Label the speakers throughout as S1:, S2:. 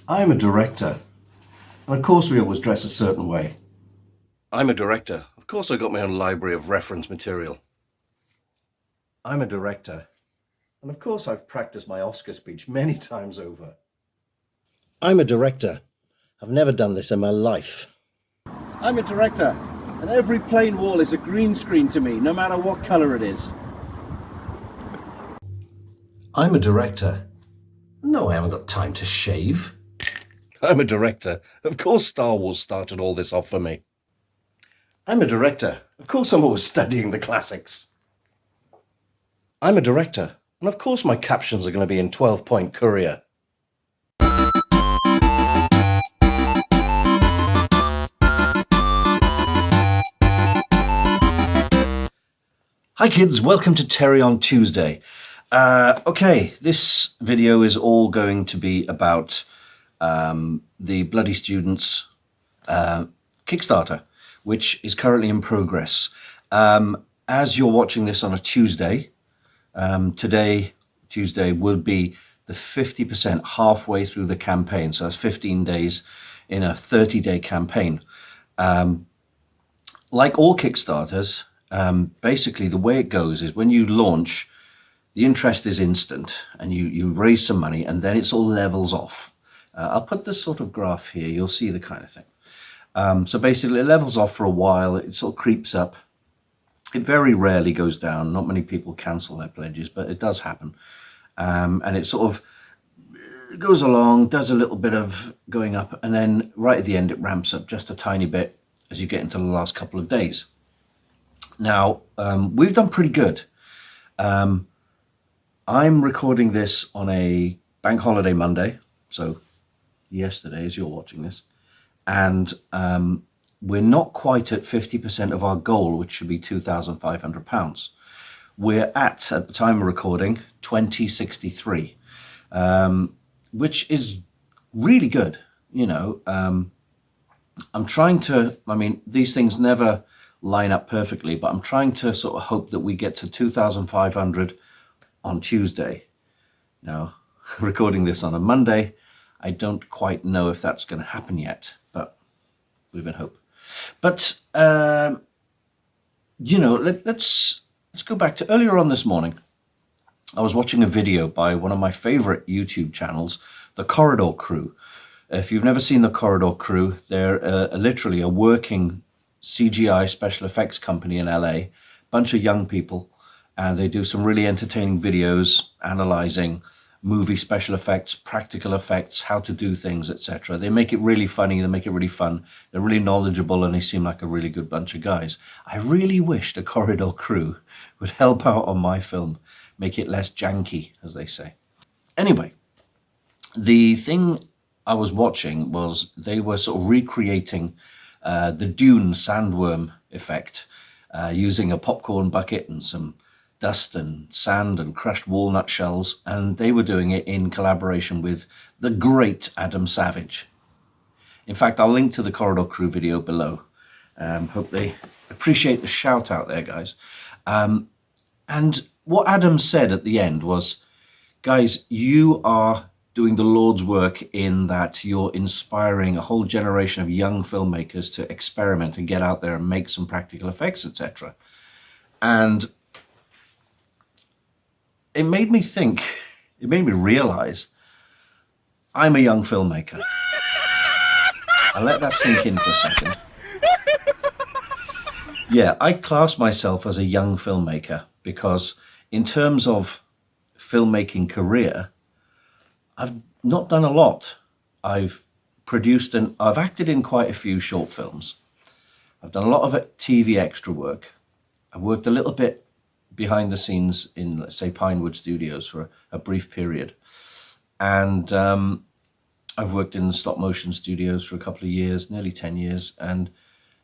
S1: I'm a director, and of course we always dress a certain way.
S2: I'm a director. Of course I got my own library of reference material.
S1: I'm a director, and of course I've practiced my Oscar speech many times over.
S3: I'm a director. I've never done this in my life.
S4: I'm a director, and every plain wall is a green screen to me, no matter what colour it is.
S1: I'm a director. No, I haven't got time to shave.
S2: I'm a director. Of course Star Wars started all this off for me.
S1: I'm a director. Of course I'm always studying the classics.
S3: I'm a director, and of course my captions are going to be in 12-point Courier.
S1: Hi kids, welcome to Terry on Tuesday. Okay, this video is all going to be about the Bloody Students Kickstarter, which is currently in progress. As you're watching this on a Tuesday, Tuesday, will be the 50% halfway through the campaign. So that's 15 days in a 30-day campaign. Like all Kickstarters, basically the way it goes is when you launch, the interest is instant and you raise some money and then it's all levels off. I'll put this sort of graph here, you'll see the kind of thing. So basically it levels off for a while, it sort of creeps up. It very rarely goes down. Not many people cancel their pledges, but it does happen. And it sort of goes along, does a little bit of going up, and then right at the end it ramps up just a tiny bit as you get into the last couple of days. Now, we've done pretty good. I'm recording this on a bank holiday Monday, so yesterday as you're watching this, and we're not quite at 50% of our goal, which should be £2,500. We're at the time of recording, 2063, which is really good. You know, I'm trying to, I mean, these things never line up perfectly, but I'm trying to sort of hope that we get to 2,500 on Tuesday. Now, recording this on a Monday, I don't quite know if that's going to happen yet, but we live in hope. But, you know, let's go back to earlier on this morning. I was watching a video by one of my favorite YouTube channels, The Corridor Crew. If you've never seen The Corridor Crew, they're literally a working CGI special effects company in LA, bunch of young people, and they do some really entertaining videos analyzing movie special effects, practical effects, how to do things, etc. They make it really funny, they make it really fun, they're really knowledgeable, and they seem like a really good bunch of guys. I really wish the Corridor Crew would help out on my film, make it less janky, as they say. Anyway, the thing I was watching was they were sort of recreating the Dune sandworm effect using a popcorn bucket and some dust and sand and crushed walnut shells, and they were doing it in collaboration with the great Adam Savage. In fact, I'll link to the Corridor Crew video below. Hope they appreciate the shout out there, guys. And what Adam said at the end was, guys, you are doing the Lord's work in that you're inspiring a whole generation of young filmmakers to experiment and get out there and make some practical effects, etc. And it made me think, it made me realize I'm a young filmmaker. I'll let that sink in for a second. Yeah, I class myself as a young filmmaker because in terms of filmmaking career, I've not done a lot. I've produced and I've acted in quite a few short films. I've done a lot of TV extra work. I worked a little bit behind the scenes in, let's say, Pinewood Studios for a brief period. And I've worked in stop motion studios for a couple of years, nearly 10 years. And,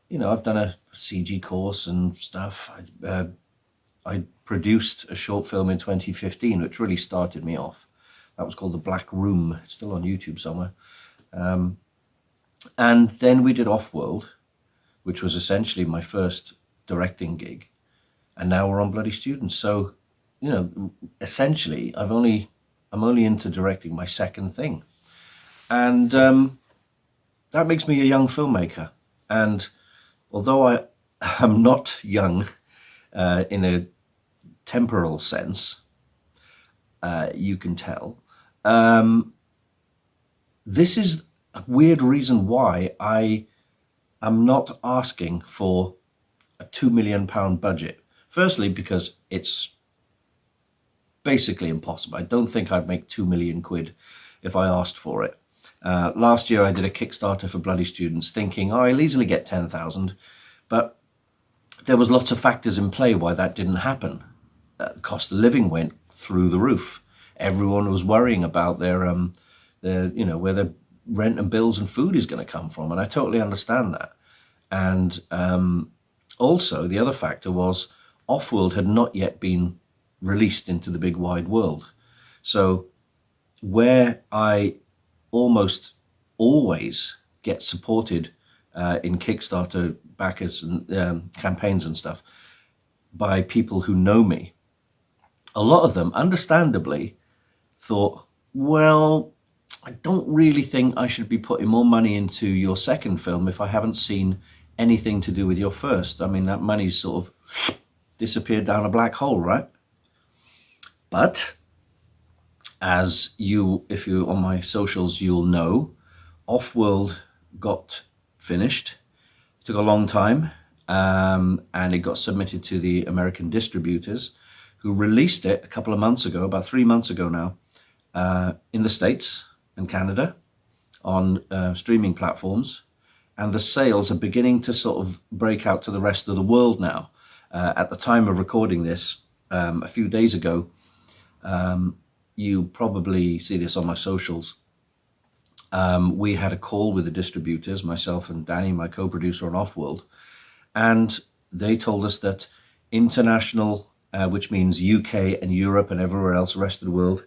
S1: you know, I've done a CG course and stuff. I produced a short film in 2015, which really started me off. That was called The Black Room. It's still on YouTube somewhere. And then we did OFFWORLD, which was essentially my first directing gig. And now we're on Bloody Students. So, you know, essentially, I'm only into directing my second thing. And that makes me a young filmmaker. And although I am not young in a temporal sense, you can tell, this is a weird reason why I am not asking for a £2 million budget. Firstly, because it's basically impossible. I don't think I'd make 2 million quid if I asked for it. Last year I did a Kickstarter for Bloody Students thinking, oh, I'll easily get 10,000, but there was lots of factors in play why that didn't happen. Cost of living went through the roof. Everyone was worrying about their where their rent and bills and food is going to come from, and I totally understand that. And also the other factor was Offworld had not yet been released into the big wide world. So where I almost always get supported in Kickstarter backers and campaigns and stuff by people who know me, a lot of them understandably thought, well, I don't really think I should be putting more money into your second film if I haven't seen anything to do with your first. I mean, that money's sort of disappeared down a black hole, right? But as if you're on my socials, you'll know, Offworld got finished. It took a long time, and it got submitted to the American distributors, who released it a couple of months ago, about 3 months ago now, in the States and Canada on streaming platforms. And the sales are beginning to sort of break out to the rest of the world now. At the time of recording this, a few days ago, you probably see this on my socials. We had a call with the distributors, myself and Danny, my co-producer on Offworld, and they told us that international, which means UK and Europe and everywhere else, the rest of the world,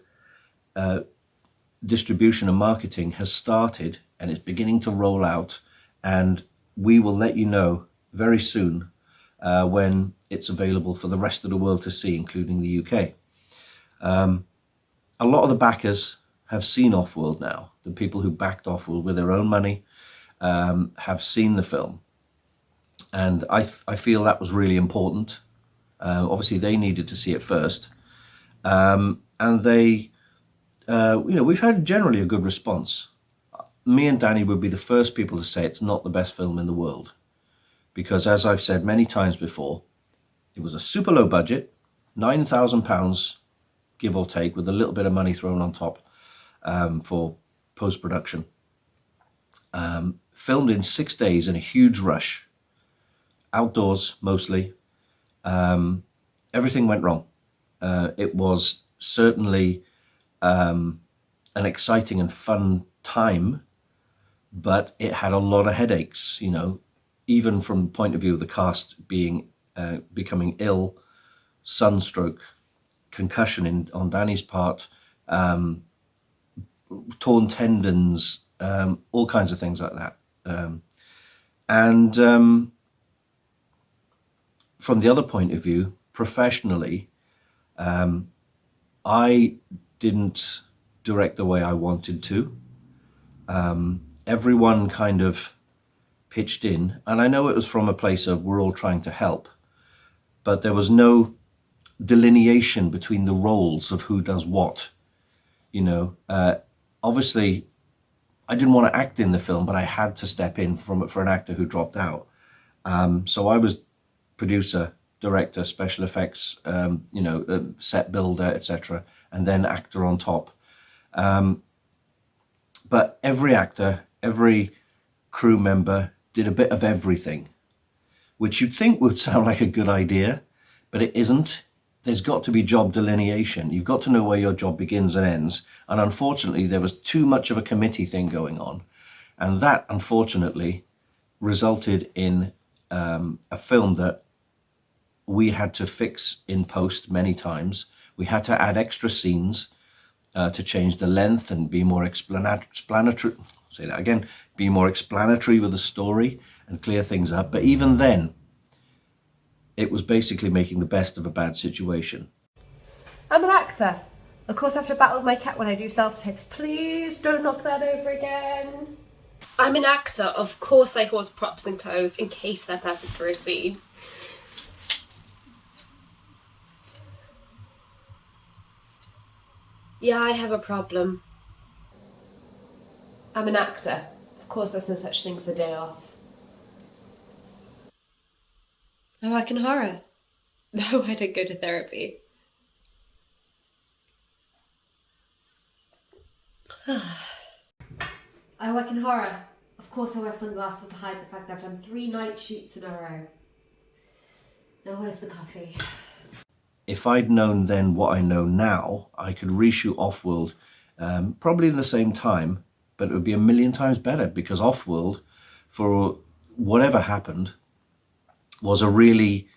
S1: distribution and marketing has started and it's beginning to roll out, and we will let you know very soon when it's available for the rest of the world to see, including the UK. A lot of the backers have seen Offworld now. The people who backed Offworld with their own money have seen the film. And I feel that was really important. Obviously, they needed to see it first. And they, we've had generally a good response. Me and Danny would be the first people to say it's not the best film in the world. Because as I've said many times before, it was a super low budget, £9,000, give or take, with a little bit of money thrown on top for post-production. Filmed in 6 days in a huge rush, outdoors mostly. Everything went wrong. It was certainly an exciting and fun time, but it had a lot of headaches, even from the point of view of the cast becoming ill, sunstroke, concussion on Danny's part, torn tendons, all kinds of things like that. And from the other point of view, professionally, I didn't direct the way I wanted to. Everyone kind of pitched in, and I know it was from a place of we're all trying to help, but there was no delineation between the roles of who does what. Obviously I didn't want to act in the film, but I had to step in for an actor who dropped out. So I was producer, director, special effects, set builder, etc., and then actor on top. But every actor, every crew member did a bit of everything, which you'd think would sound like a good idea, but it isn't. There's got to be job delineation. You've got to know where your job begins and ends. And unfortunately, there was too much of a committee thing going on. And that, unfortunately, resulted in a film that we had to fix in post many times. We had to add extra scenes to change the length and be more explanatory. Say that again. Be more explanatory with the story and clear things up. But even then, it was basically making the best of a bad situation.
S5: I'm an actor. Of course I have to battle with my cat when I do self-tapes. Please don't knock that over again. I'm an actor. Of course I hoard props and clothes in case they're perfect for a scene. Yeah, I have a problem. I'm an actor. Of course there's no such thing as a day off. I work in horror. No, I don't go to therapy. I work in horror. Of course I wear sunglasses to hide the fact that I've done 3 night shoots in a row. Now where's the coffee?
S1: If I'd known then what I know now, I could reshoot Offworld probably in the same time, but it would be a million times better, because Offworld, for whatever happened, was a really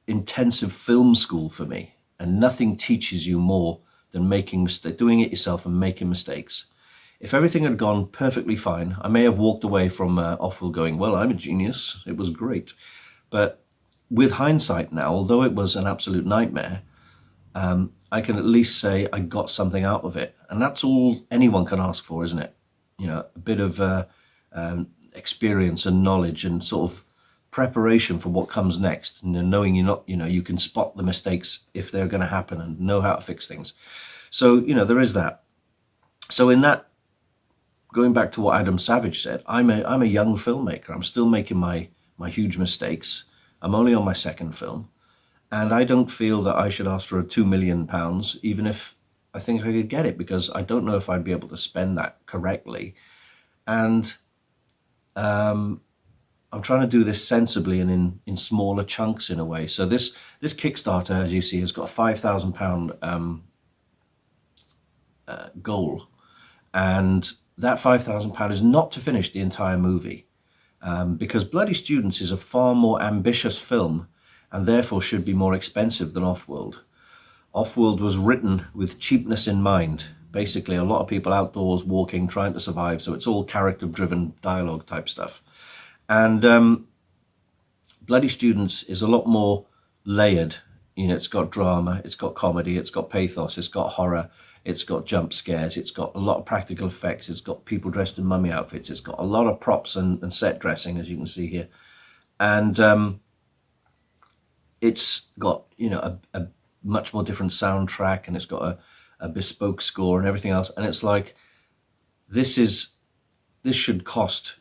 S1: intensive film school for me, and nothing teaches you more than doing it yourself and making mistakes. If everything had gone perfectly fine, I may have walked away from Offworld going, well, I'm a genius, it was great. But with hindsight now, although it was an absolute nightmare, I can at least say I got something out of it. And that's all anyone can ask for, isn't it? You know, a bit of experience and knowledge and sort of preparation for what comes next, and knowing you can spot the mistakes if they're going to happen and know how to fix things. So, there is that. So in that, going back to what Adam Savage said, I'm a young filmmaker. I'm still making my huge mistakes. I'm only on my 2nd film, and I don't feel that I should ask for £2 million, even if I think I could get it, because I don't know if I'd be able to spend that correctly. And I'm trying to do this sensibly and in smaller chunks in a way. So this Kickstarter, as you see, has got a £5,000 goal, and that £5,000 is not to finish the entire movie, because Bloody Students is a far more ambitious film and therefore should be more expensive than Offworld. Offworld was written with cheapness in mind. Basically, a lot of people outdoors walking, trying to survive, so it's all character-driven dialogue type stuff. And Bloody Students is a lot more layered. It's got drama, it's got comedy, it's got pathos, it's got horror, it's got jump scares, it's got a lot of practical effects, it's got people dressed in mummy outfits, it's got a lot of props and set dressing, as you can see here. And it's got, a much more different soundtrack, and it's got a bespoke score and everything else. And it's like, this should cost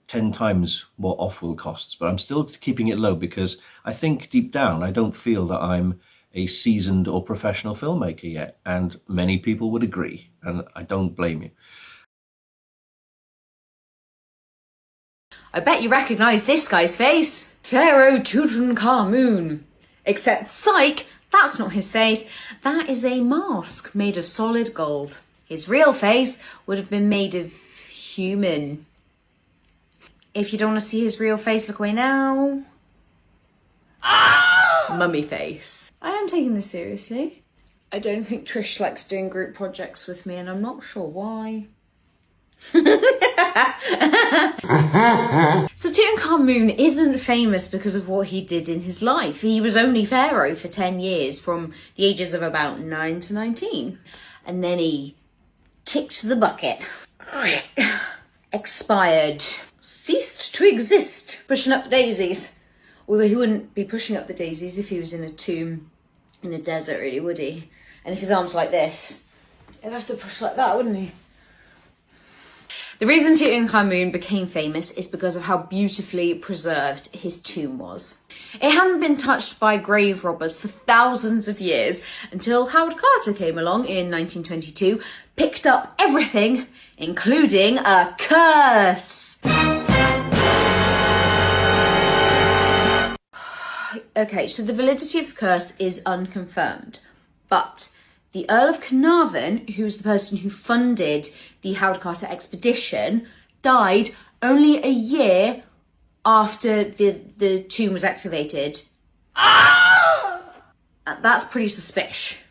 S1: 10 times what Offworld costs, but I'm still keeping it low because I think deep down I don't feel that I'm a seasoned or professional filmmaker yet, and many people would agree, and I don't blame you.
S6: I bet you recognise this guy's face. Pharaoh Tutankhamun. Except, psych, that's not his face. That is a mask made of solid gold. His real face would have been made of human. If you don't want to see his real face, look away now. Mummy face. I am taking this seriously. I don't think Trish likes doing group projects with me, and I'm not sure why. So Tutankhamun isn't famous because of what he did in his life. He was only pharaoh for 10 years, from the ages of about 9 to 19. And then he kicked the bucket. Expired. Ceased to exist. Pushing up the daisies. Although he wouldn't be pushing up the daisies if he was in a tomb in a desert, really, would he? And if his arms like this, he'd have to push like that, wouldn't he? The reason Tutankhamun became famous is because of how beautifully preserved his tomb was. It hadn't been touched by grave robbers for thousands of years until Howard Carter came along in 1922, picked up everything, including a curse. Okay, so the validity of the curse is unconfirmed, but the Earl of Carnarvon, who's the person who funded the Howard Carter expedition, died only a year after the tomb was excavated. That's pretty suspicious.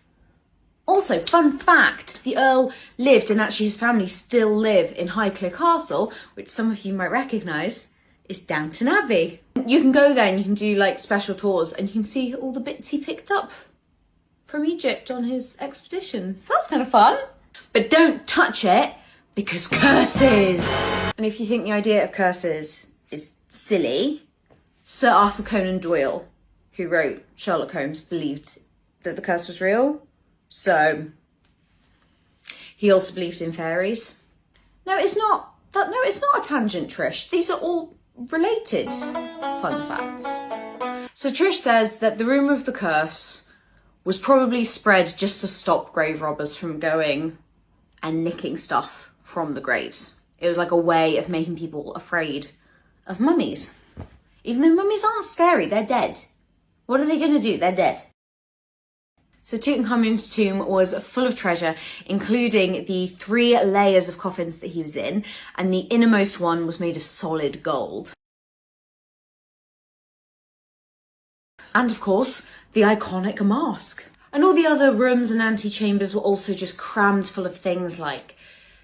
S6: Also, fun fact, the Earl lived, and actually his family still live, in Highclere Castle, which some of you might recognise is Downton Abbey. You can go there and you can do like special tours, and you can see all the bits he picked up from Egypt on his expeditions. So that's kind of fun. But don't touch it, because curses! And if you think the idea of curses is silly, Sir Arthur Conan Doyle, who wrote Sherlock Holmes, believed that the curse was real. So he also believed in fairies. No, it's not a tangent, Trish. These are all related fun facts. So Trish says that the rumour of the curse was probably spread just to stop grave robbers from going and nicking stuff from the graves. It was like a way of making people afraid of mummies. Even though mummies aren't scary, they're dead. What are they going to do? They're dead. So Tutankhamun's tomb was full of treasure, including the 3 layers of coffins that he was in, and the innermost one was made of solid gold. And of course, the iconic mask. And all the other rooms and antechambers were also just crammed full of things like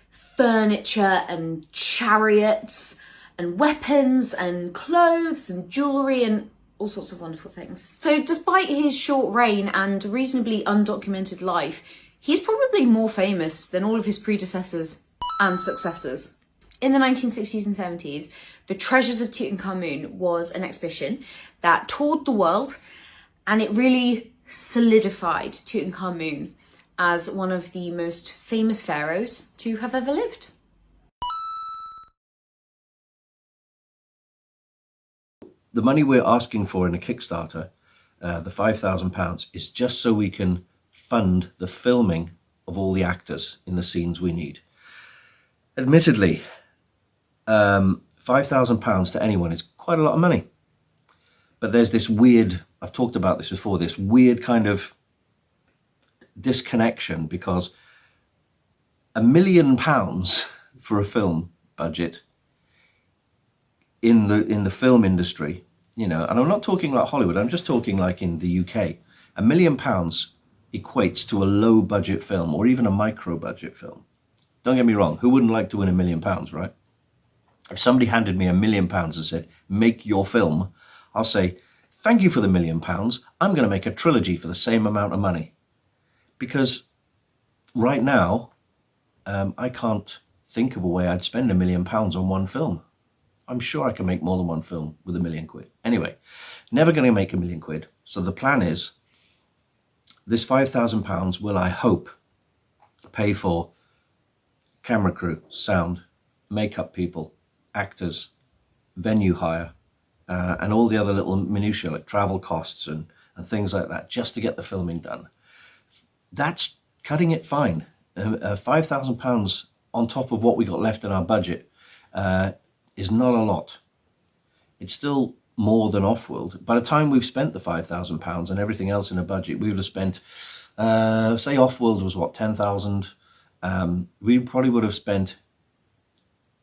S6: furniture and chariots and weapons and clothes and jewellery and all sorts of wonderful things. So despite his short reign and reasonably undocumented life, he's probably more famous than all of his predecessors and successors. In the 1960s and 70s, the Treasures of Tutankhamun was an exhibition that toured the world, and it really solidified Tutankhamun as one of the most famous pharaohs to have ever lived.
S1: The money we're asking for in a Kickstarter, the £5,000, is just so we can fund the filming of all the actors in the scenes we need. Admittedly, £5,000 to anyone is quite a lot of money. But there's this weird, I've talked about this before, this weird kind of disconnection, because £1 million for a film budget in the film industry, you know, and I'm not talking like Hollywood, I'm just talking like in the UK, £1 million equates to a low budget film or even a micro budget film. Don't get me wrong, who wouldn't like to win £1 million, right? If somebody handed me £1 million and said, make your film, I'll say, thank you for the £1 million, I'm going to make a trilogy for the same amount of money. Because right now, I can't think of a way I'd spend £1 million on one film. I'm sure I can make more than one film with £1 million. Anyway, never going to make £1 million. So the plan is, this £5,000 will, I hope, pay for camera crew, sound, makeup people, actors, venue hire, and all the other little minutiae like travel costs and things like that, just to get the filming done. That's cutting it fine. £5,000 on top of what we got left in our budget is not a lot. It's still more than Offworld. By the time we've spent the £5,000 and everything else in a budget, we would have spent, say Offworld was what, 10,000. We probably would have spent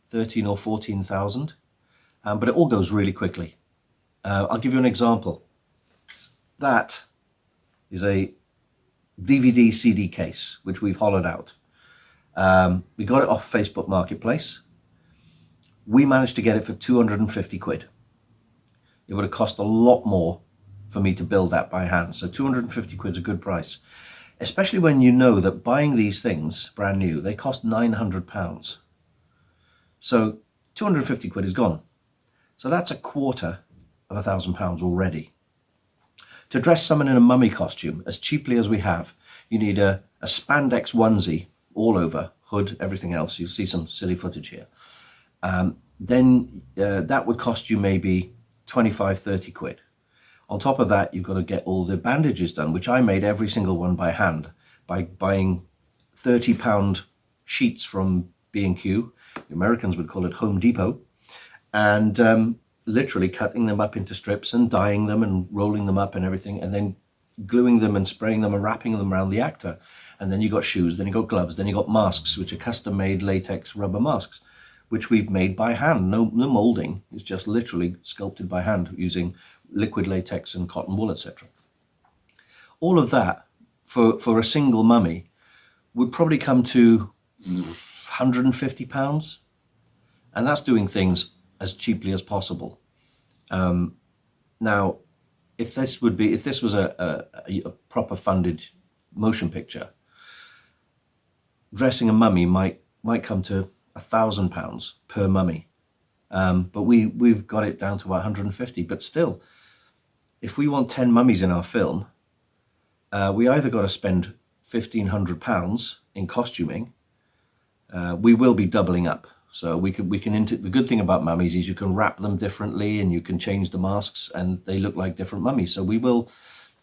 S1: 13 or 14,000, but it all goes really quickly. I'll give you an example. That is a DVD CD case, which we've hollowed out. We got it off Facebook Marketplace. We managed to get it for 250 quid. It would have cost a lot more for me to build that by hand. So 250 quid is a good price, especially when you know that buying these things brand new, they cost £900. So 250 quid is gone. So that's £250,000 already. To dress someone in a mummy costume as cheaply as we have, you need a spandex onesie all over, hood, everything else. You'll see some silly footage here. Then that would cost you maybe 25, 30 quid. On top of that, you've got to get all the bandages done, which I made every single one by hand by buying £30 sheets from B&Q. The Americans would call it Home Depot. And literally cutting them up into strips and dyeing them and rolling them up and everything, and then gluing them and spraying them and wrapping them around the actor. And then you got shoes, then you got gloves, then you got masks, which are custom-made latex rubber masks, which we've made by hand. No molding. It's just literally sculpted by hand using liquid latex and cotton wool, etc. All of that for a single mummy would probably come to £150, and that's doing things as cheaply as possible. Now, if this was a proper funded motion picture, dressing a mummy might come to £1,000 per mummy. But we've got it down to about 150. But still, if we want 10 mummies in our film, we either got to spend £1,500 in costuming. We will be doubling up. So the good thing about mummies is you can wrap them differently and you can change the masks and they look like different mummies. So we will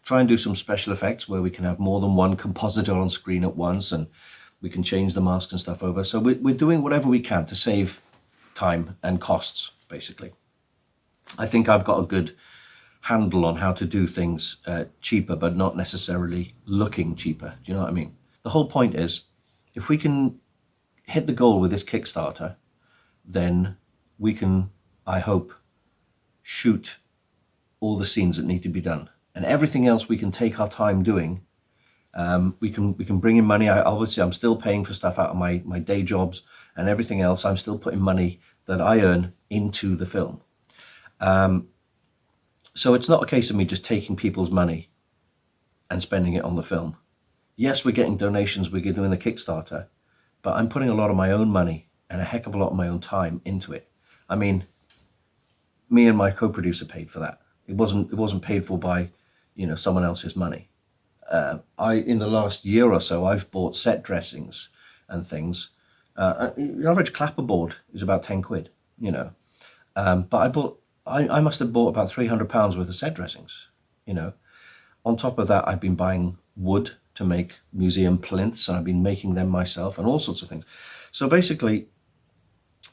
S1: try and do some special effects where we can have more than one compositor on screen at once, and we can change the mask and stuff over. So we're doing whatever we can to save time and costs, basically. I think I've got a good handle on how to do things cheaper, but not necessarily looking cheaper. Do you know what I mean? The whole point is, if we can hit the goal with this Kickstarter, then we can, I hope, shoot all the scenes that need to be done, and everything else we can take our time doing. We can bring in money. Obviously, I'm still paying for stuff out of my day jobs and everything else. I'm still putting money that I earn into the film. So it's not a case of me just taking people's money and spending it on the film. Yes, we're getting donations, we're doing the Kickstarter, but I'm putting a lot of my own money and a heck of a lot of my own time into it. I mean, me and my co-producer paid for that. It wasn't paid for by, someone else's money. In the last year or so, I've bought set dressings and things. The average clapperboard is about 10 quid, but I must have bought about £300 worth of set dressings, On top of that, I've been buying wood to make museum plinths, and I've been making them myself and all sorts of things. So basically,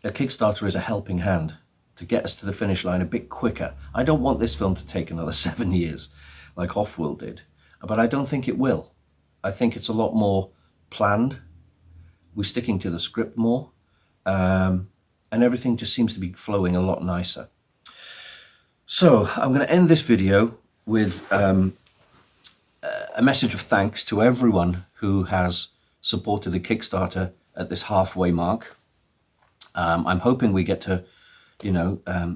S1: a Kickstarter is a helping hand to get us to the finish line a bit quicker. I don't want this film to take another 7 years like OFFWORLD did, but I don't think it will. I think it's a lot more planned. We're sticking to the script more, and everything just seems to be flowing a lot nicer. So I'm going to end this video with a message of thanks to everyone who has supported the Kickstarter at this halfway mark. I'm hoping we get to,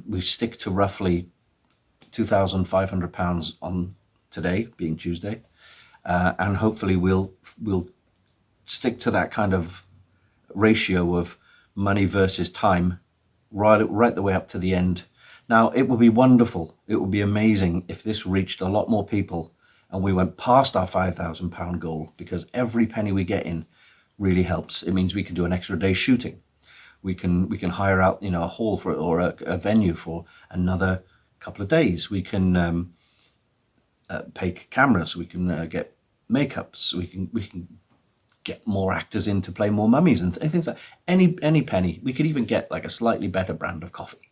S1: we stick to roughly £2,500 on today, being Tuesday, and hopefully we'll stick to that kind of ratio of money versus time right the way up to the end. Now, it would be wonderful, it would be amazing if this reached a lot more people and we went past our £5,000 goal, because every penny we get in really helps. It means we can do an extra day shooting. We can hire out, a hall for it, or a venue for another couple of days. We can pay cameras. We can get makeups. We can get more actors in to play more mummies and things like any penny. We could even get like a slightly better brand of coffee.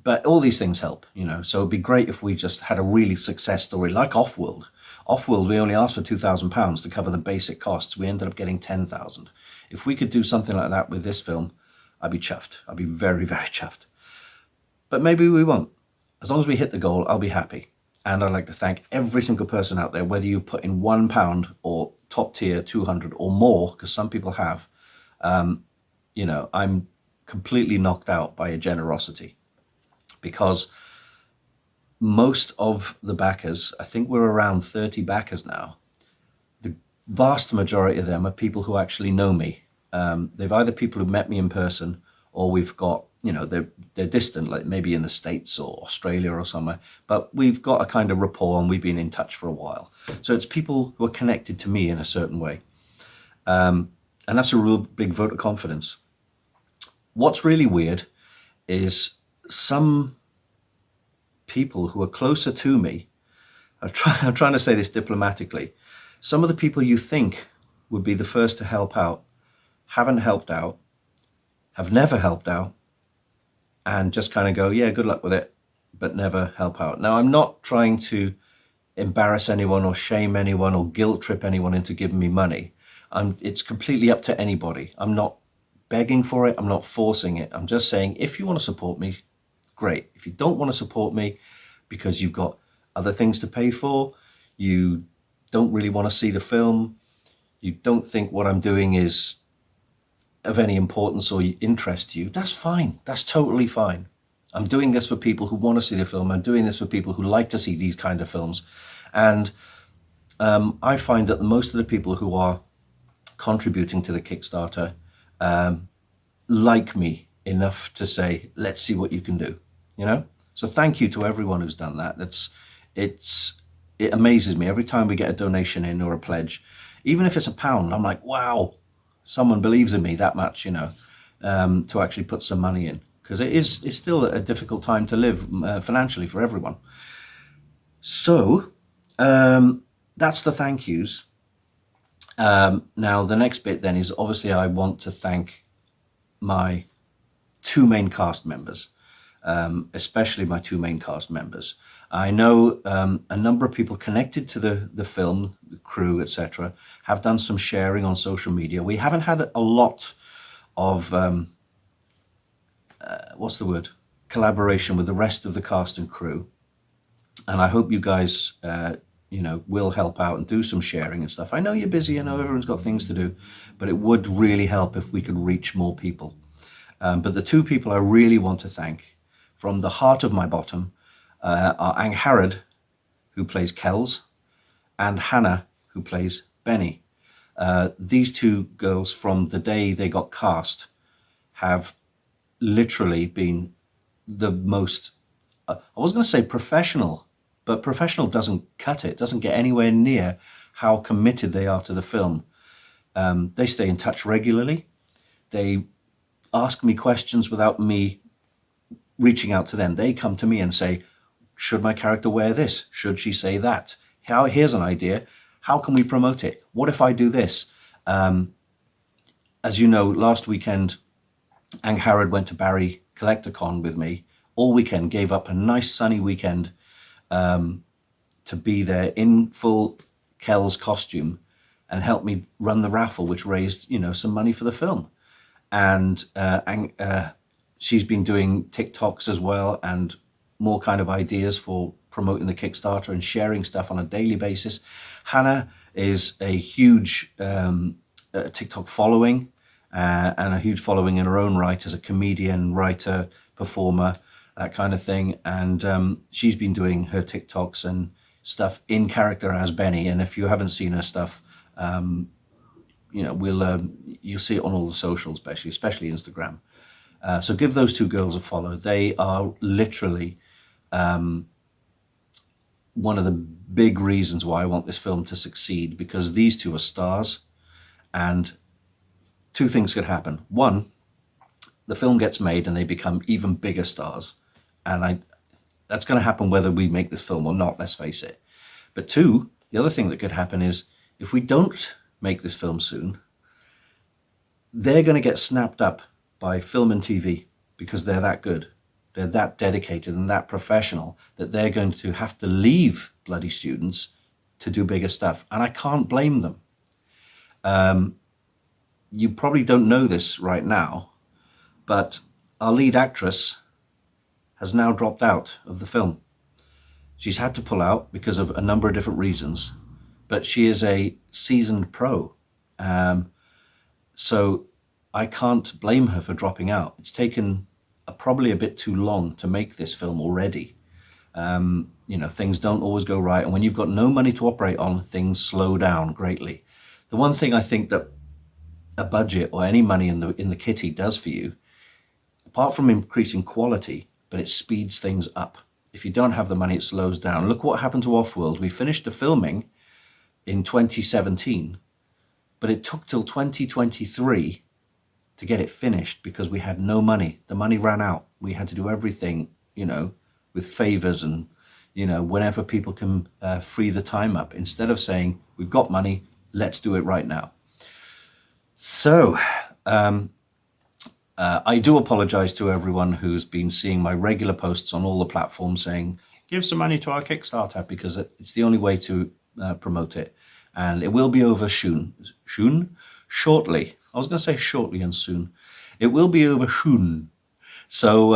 S1: But all these things help, so it'd be great if we just had a really success story like OFFWORLD. OFFWORLD, we only asked for £2,000 to cover the basic costs. We ended up getting 10,000. If we could do something like that with this film, I'd be chuffed. I'd be very, very chuffed. But maybe we won't. As long as we hit the goal, I'll be happy. And I'd like to thank every single person out there, whether you put in £1 or top tier 200 or more, because some people have. I'm completely knocked out by your generosity, because most of the backers, I think we're around 30 backers now, the vast majority of them are people who actually know me. They've either people who met me in person, or we've got, they're distant, like maybe in the States or Australia or somewhere, but we've got a kind of rapport and we've been in touch for a while. So it's people who are connected to me in a certain way. And that's a real big vote of confidence. What's really weird is some people who are closer to me, I'm trying to say this diplomatically, some of the people you think would be the first to help out haven't helped out, have never helped out, and just kind of go, yeah, good luck with it, but never help out. Now, I'm not trying to embarrass anyone or shame anyone or guilt trip anyone into giving me money. It's completely up to anybody. I'm not begging for it. I'm not forcing it. I'm just saying, if you want to support me, great. If you don't want to support me because you've got other things to pay for, you don't really want to see the film, you don't think what I'm doing is of any importance or interest to you, that's fine. That's totally fine. I'm doing this for people who want to see the film. I'm doing this for people who like to see these kind of films. And I find that most of the people who are contributing to the Kickstarter like me enough to say, let's see what you can do, you know? So thank you to everyone who's done that. It amazes me every time we get a donation in or a pledge, even if it's £1, I'm like, wow, someone believes in me that much, you know, to actually put some money in, because it's still a difficult time to live financially for everyone. So that's the thank yous. Now the next bit then is, obviously I want to thank my two main cast members, especially my two main cast members. I know a number of people connected to the film, the crew, etc., have done some sharing on social media. We haven't had a lot of what's the word, collaboration with the rest of the cast and crew, and I hope you guys you know, will help out and do some sharing and stuff. I know you're busy, I know everyone's got things to do, but it would really help if we could reach more people. But the two people I really want to thank from the heart of my bottom are Angharad, who plays Kells, and Hannah, who plays Benny. These two girls, from the day they got cast, have literally been the most, I was going to say professional, but professional doesn't cut it, doesn't get anywhere near how committed they are to the film. They stay in touch regularly. They ask me questions without me reaching out to them. They come to me and say, should my character wear this? Should she say that? Here's an idea. How can we promote it? What if I do this? As you know, last weekend, Angharad went to Barry CollectorCon with me all weekend, gave up a nice sunny weekend to be there in full Kells costume and help me run the raffle, which raised, you know, some money for the film. And she's been doing TikToks as well, and more kind of ideas for promoting the Kickstarter and sharing stuff on a daily basis. Hannah is a huge TikTok following and a huge following in her own right as a comedian, writer, performer, that kind of thing. And she's been doing her TikToks and stuff in character as Benny. And if you haven't seen her stuff, you know, you'll see it on all the socials, especially Instagram. So give those two girls a follow. They are literally one of the big reasons why I want this film to succeed, because these two are stars, and two things could happen. One, the film gets made and they become even bigger stars, and that's going to happen whether we make this film or not, let's face it. But two, the other thing that could happen is, if we don't make this film soon, they're going to get snapped up by film and TV, because they're that good. They're that dedicated and that professional that they're going to have to leave Bloody Students to do bigger stuff. And I can't blame them. You probably don't know this right now, but our lead actress has now dropped out of the film. She's had to pull out because of a number of different reasons, but she is a seasoned pro. So I can't blame her for dropping out. It's taken probably a bit too long to make this film already. You know, things don't always go right. And when you've got no money to operate on, things slow down greatly. The one thing I think that a budget or any money in the kitty does for you, apart from increasing quality, but it speeds things up. If you don't have the money, it slows down. Look what happened to Offworld. We finished the filming in 2017, but it took till 2023 to get it finished because we had no money. The money ran out. We had to do everything, you know, with favors and, you know, whenever people can free the time up, instead of saying, we've got money, let's do it right now. So I do apologize to everyone who's been seeing my regular posts on all the platforms saying, give some money to our Kickstarter, because it's the only way to promote it. And it will be over shortly. I was going to say shortly and soon. It will be over soon. So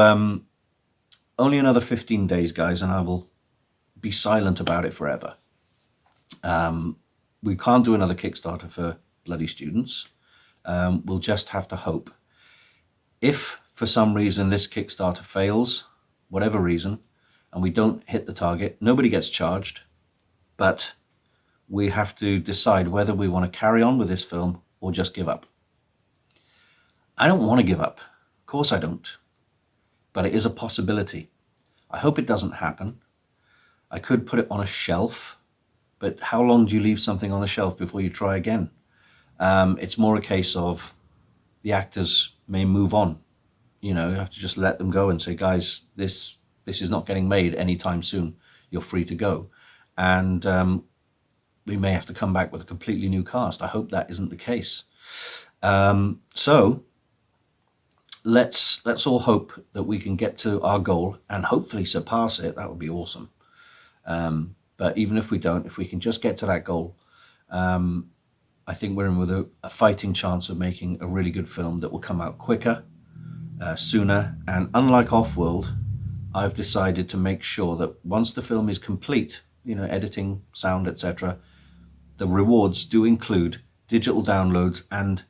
S1: only another 15 days, guys, and I will be silent about it forever. We can't do another Kickstarter for Bloody Students. We'll just have to hope. If for some reason this Kickstarter fails, whatever reason, and we don't hit the target, nobody gets charged, but we have to decide whether we want to carry on with this film or just give up. I don't want to give up. Of course I don't. But it is a possibility. I hope it doesn't happen. I could put it on a shelf, but how long do you leave something on a shelf before you try again? It's more a case of the actors may move on. You know, you have to just let them go and say, guys, this is not getting made anytime soon. You're free to go. And we may have to come back with a completely new cast. I hope that isn't the case. So let's all hope that we can get to our goal and hopefully surpass it. That would be awesome. But even if we don't, if we can just get to that goal, I think we're in with a fighting chance of making a really good film that will come out quicker, sooner. And unlike Offworld, I've decided to make sure that once the film is complete, you know, editing, sound, etc., the rewards do include digital downloads and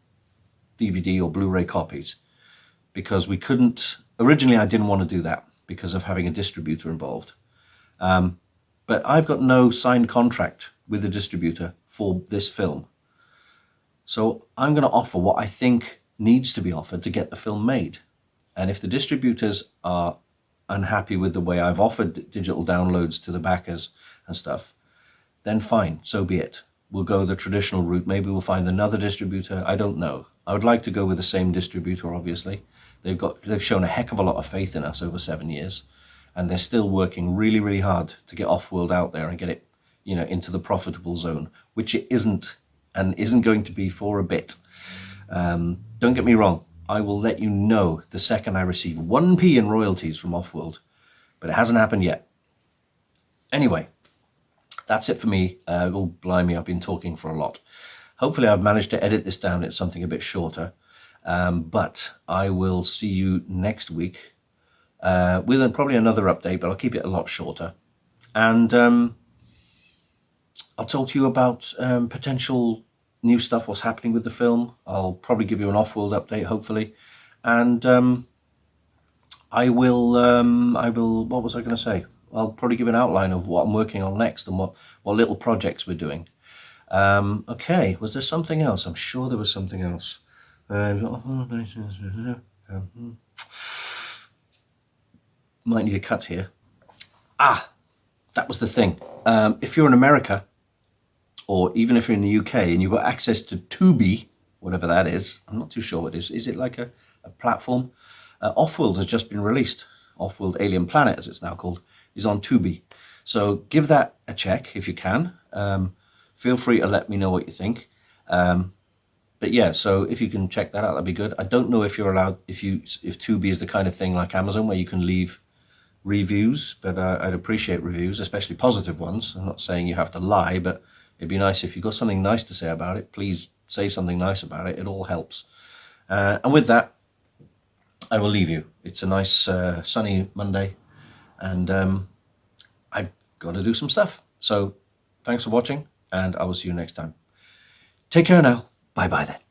S1: DVD or Blu-ray copies. Because we couldn't, originally I didn't want to do that because of having a distributor involved. But I've got no signed contract with the distributor for this film. So I'm going to offer what I think needs to be offered to get the film made. And if the distributors are unhappy with the way I've offered digital downloads to the backers and stuff, then fine, so be it. We'll go the traditional route. Maybe we'll find another distributor. I don't know. I would like to go with the same distributor, obviously. They've shown a heck of a lot of faith in us over 7 years, and they're still working really, really hard to get Offworld out there and get it, you know, into the profitable zone, which it isn't and isn't going to be for a bit. Don't get me wrong. I will let you know the second I receive 1p in royalties from Offworld, but it hasn't happened yet. Anyway, that's it for me. Oh, blimey, I've been talking for a lot. Hopefully I've managed to edit this down. It's something a bit shorter. But I will see you next week with probably another update, but I'll keep it a lot shorter. And I'll talk to you about potential new stuff, what's happening with the film. I'll probably give you an Offworld update, hopefully. And I will, what was I going to say? I'll probably give an outline of what I'm working on next and what little projects we're doing. Okay, was there something else? I'm sure there was something else. Might need a cut here. That was the thing. If you're in America, or even if you're in the UK and you've got access to Tubi, whatever that is, I'm not too sure what it is. Is it like a platform? Offworld has just been released. Offworld Alien Planet, as it's now called, is on Tubi. So give that a check if you can. Feel free to let me know what you think. But yeah, so if you can check that out, that'd be good. I don't know if you're allowed, if Tubi is the kind of thing like Amazon where you can leave reviews, but I'd appreciate reviews, especially positive ones. I'm not saying you have to lie, but it'd be nice if you've got something nice to say about it. Please say something nice about it. It all helps. And with that, I will leave you. It's a nice sunny Monday, and I've got to do some stuff. So thanks for watching, and I will see you next time. Take care now. Bye-bye then.